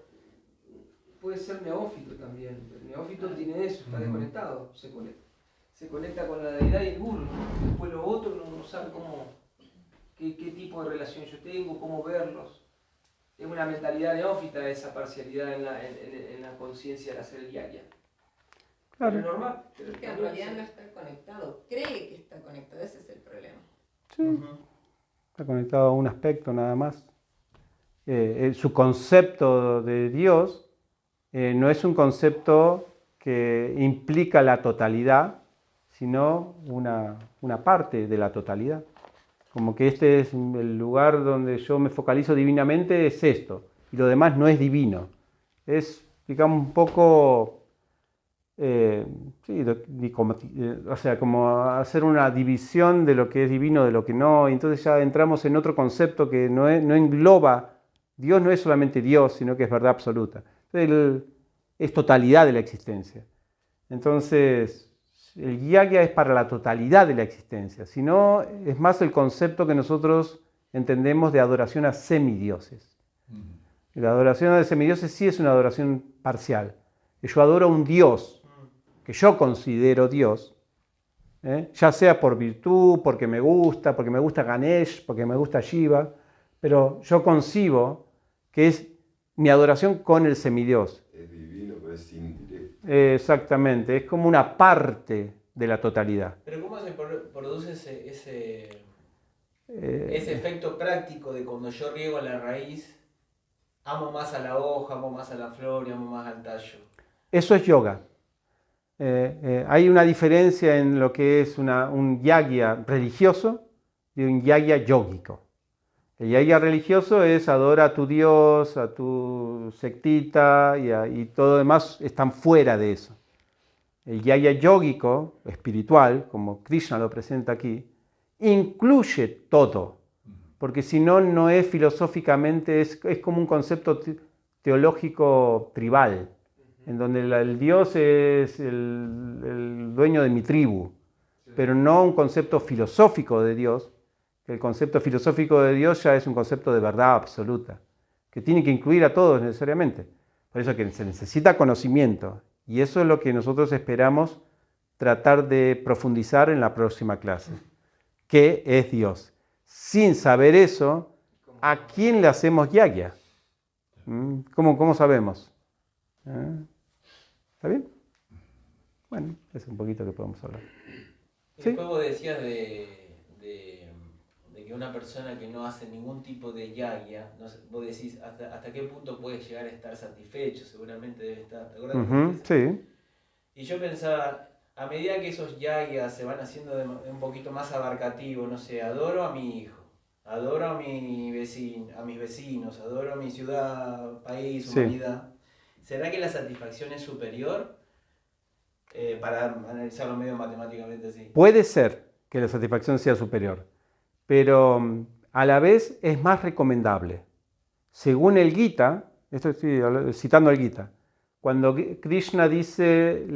puede ser neófito también. El neófito tiene eso, está desconectado, se conecta con la deidad y el gurú. Después lo otro no sabe qué tipo de relación yo tengo, cómo verlos. Es una mentalidad neófita esa parcialidad en la conciencia al hacer el yagya. Claro. Pero es normal. Pero Que en realidad no está conectado, cree que está conectado, ese es el problema. Sí, está conectado a un aspecto nada más. Su concepto de Dios no es un concepto que implica la totalidad, sino una parte de la totalidad. Como que este es el lugar donde yo me focalizo divinamente, es esto, y lo demás no es divino. Es, digamos, un poco, o sea, como hacer una división de lo que es divino, de lo que no, y entonces ya entramos en otro concepto que no engloba, Dios no es solamente Dios, sino que es verdad absoluta. Entonces, es totalidad de la existencia. Entonces, el yagya es para la totalidad de la existencia, sino es más el concepto que nosotros entendemos de adoración a semidioses. La adoración a semidioses sí es una adoración parcial. Yo adoro a un Dios que yo considero Dios, ya sea por virtud, porque me gusta Ganesh, porque me gusta Shiva, pero yo concibo que es mi adoración con el semidios. Es divino, pero es indirecto. Exactamente, es como una parte de la totalidad. Pero ¿cómo se produce ese efecto práctico de cuando yo riego la raíz, amo más a la hoja, amo más a la flor y amo más al tallo? Eso es yoga. Hay una diferencia en lo que es un yagya religioso y un yagya yógico. El yagya religioso es adora a tu Dios, a tu sectita y todo demás están fuera de eso. El yagya yógico, espiritual, como Krishna lo presenta aquí, incluye todo, porque si no, no es filosóficamente, es como un concepto teológico tribal, en donde el Dios es el dueño de mi tribu, pero no un concepto filosófico de Dios. El concepto filosófico de Dios ya es un concepto de verdad absoluta, que tiene que incluir a todos necesariamente. Por eso que se necesita conocimiento, y eso es lo que nosotros esperamos tratar de profundizar en la próxima clase. ¿Qué es Dios? Sin saber eso, ¿a quién le hacemos yagya? ¿Cómo sabemos? ¿Está bien? Bueno, es un poquito que podemos hablar. Y ¿Sí? después vos decías de que una persona que no hace ningún tipo de yagya, no sé, vos decís hasta qué punto puede llegar a estar satisfecho, seguramente debe estar. ¿Te acuerdas? Sí. Y yo pensaba, a medida que esos yagyas se van haciendo un poquito más abarcativos, no sé, adoro a mi hijo, adoro a mis vecinos, adoro a mi ciudad, país, Sí. humanidad, ¿será que la satisfacción es superior? Para analizarlo medio matemáticamente así. Puede ser que la satisfacción sea superior, pero a la vez es más recomendable. Según el Gita, esto estoy citando al Gita, cuando Krishna dice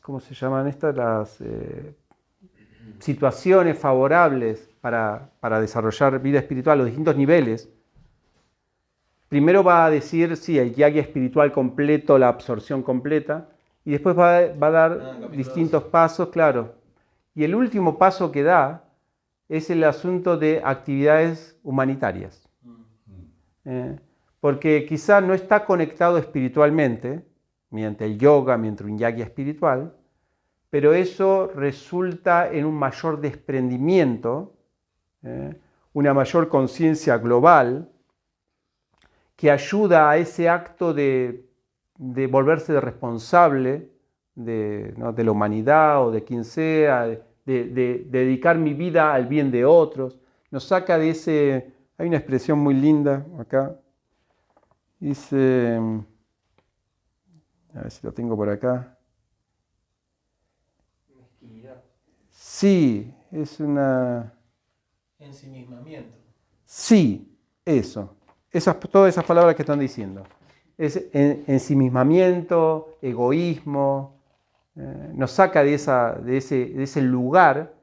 ¿cómo se llaman estas? Las situaciones favorables para desarrollar vida espiritual, los distintos niveles, primero va a decir, sí, el yagya espiritual completo, la absorción completa, y después va a dar distintos pasos, claro. Y el último paso que da es el asunto de actividades humanitarias. Porque quizá no está conectado espiritualmente, mediante el yoga, mediante un yagya espiritual, pero eso resulta en un mayor desprendimiento, una mayor conciencia global, que ayuda a ese acto de volverse responsable de la humanidad o de quien sea, de dedicar mi vida al bien de otros. Nos saca de ese... Hay una expresión muy linda acá, Dice, a ver si lo tengo por acá. Mezquinidad. Sí, es una... Ensimismamiento. Sí, eso. Todas esas palabras que están diciendo. Es ensimismamiento, egoísmo, nos saca de ese lugar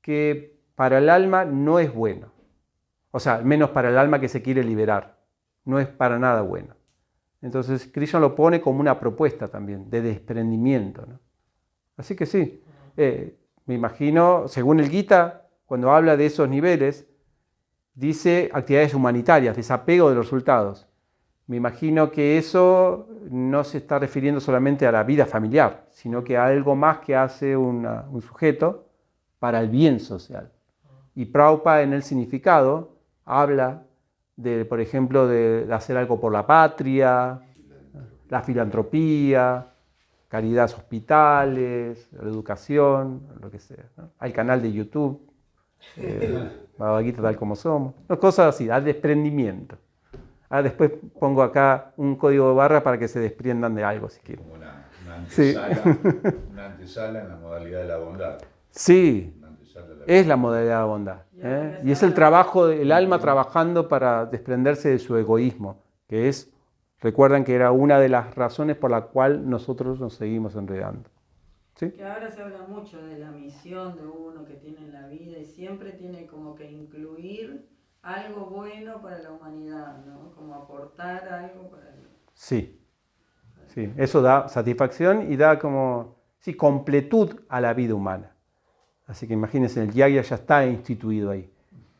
que para el alma no es bueno. O sea, al menos para el alma que se quiere liberar. No es para nada bueno. Entonces, Krishna lo pone como una propuesta también, de desprendimiento, ¿no? Así que sí, me imagino, según el Gita, cuando habla de esos niveles, dice actividades humanitarias, desapego de los resultados. Me imagino que eso no se está refiriendo solamente a la vida familiar, sino que a algo más que hace un sujeto para el bien social. Y Prabhupada en el significado habla de, por ejemplo, de hacer algo por la patria, la filantropía, caridades hospitales, la educación, lo que sea, ¿no? Hay canal de YouTube, Bhagavad Gita tal como somos, no, cosas así, al desprendimiento. Después pongo acá un código de barra para que se desprendan de algo si quieren. Como una antesala, una antesala en la modalidad de la bondad. Sí, Una antesala de la es la modalidad de bondad. Y es el trabajo del alma trabajando para desprenderse de su egoísmo, que es, recuerdan que era una de las razones por la cual nosotros nos seguimos enredando. ¿Sí? Que ahora se habla mucho de la misión de uno que tiene en la vida y siempre tiene como que incluir algo bueno para la humanidad, ¿no? Como aportar algo para el... Sí, sí, eso da satisfacción y da como, sí, completud a la vida humana. Así que imagínense, el yagya ya está instituido ahí.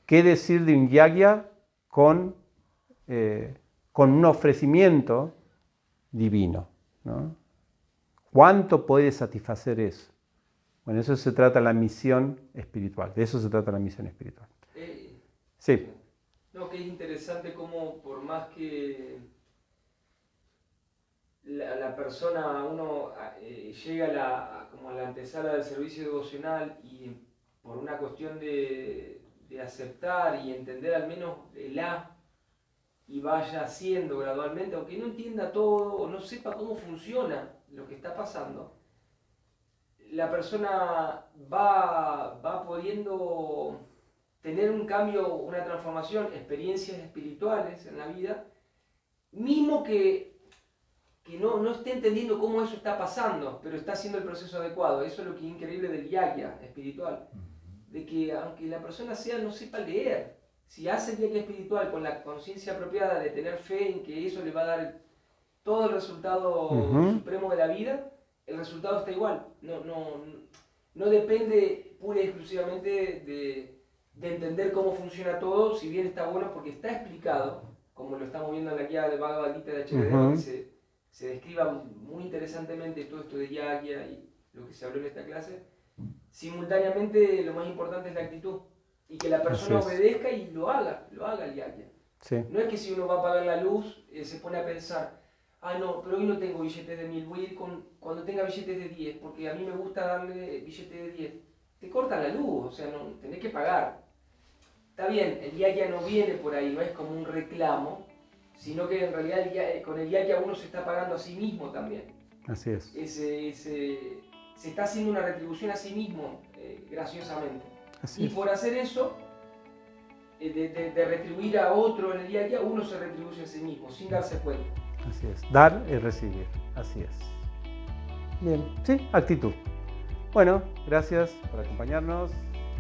¿Qué decir de un yagya con un ofrecimiento divino, ¿no? ¿Cuánto puede satisfacer eso? Bueno, eso se trata la misión espiritual, de eso se trata la misión espiritual. Sí. No, que es interesante cómo por más que la persona, uno llega como a la antesala del servicio devocional y por una cuestión de aceptar y entender al menos el y vaya haciendo gradualmente, aunque no entienda todo o no sepa cómo funciona lo que está pasando, la persona va pudiendo tener un cambio, una transformación, experiencias espirituales en la vida, mismo que no esté entendiendo cómo eso está pasando, pero está haciendo el proceso adecuado. Eso es lo que es increíble del yagya espiritual, de que aunque la persona no sepa leer, si hace el yagya espiritual con la conciencia apropiada de tener fe en que eso le va a dar todo el resultado supremo de la vida, el resultado está igual. No depende pura y exclusivamente de entender cómo funciona todo, si bien está bueno porque está explicado, como lo estamos viendo en la guía de Bhagavad Gita de HDD, que se describa muy interesantemente todo esto de yagya y lo que se habló en esta clase. Simultáneamente lo más importante es la actitud y que la persona obedezca y lo haga el yagya. Sí. No es que si uno va a apagar la luz se pone a pensar, no, pero hoy no tengo billetes de 1000, voy a ir cuando tenga billetes de 10, porque a mí me gusta darle billetes de 10. Te cortan la luz, o sea, no tenés que pagar. Está bien, el yagya no viene por ahí, no es como un reclamo, sino que en realidad con el yagya uno se está pagando a sí mismo también. Así es. Se está haciendo una retribución a sí mismo, graciosamente. Así y es. por hacer eso, de retribuir a otro en el yagya, uno se retribuye a sí mismo, sin darse cuenta. Así es, dar y recibir, así es. Bien, sí, actitud. Bueno, gracias por acompañarnos.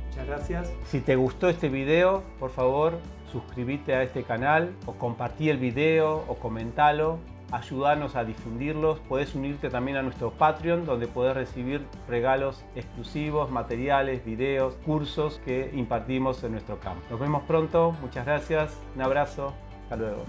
Muchas gracias. Si te gustó este video, por favor, suscríbete a este canal o compartí el video o comentalo. Ayúdanos a difundirlos. Podés unirte también a nuestro Patreon, donde podés recibir regalos exclusivos, materiales, videos, cursos que impartimos en nuestro campo. Nos vemos pronto. Muchas gracias. Un abrazo. Hasta luego.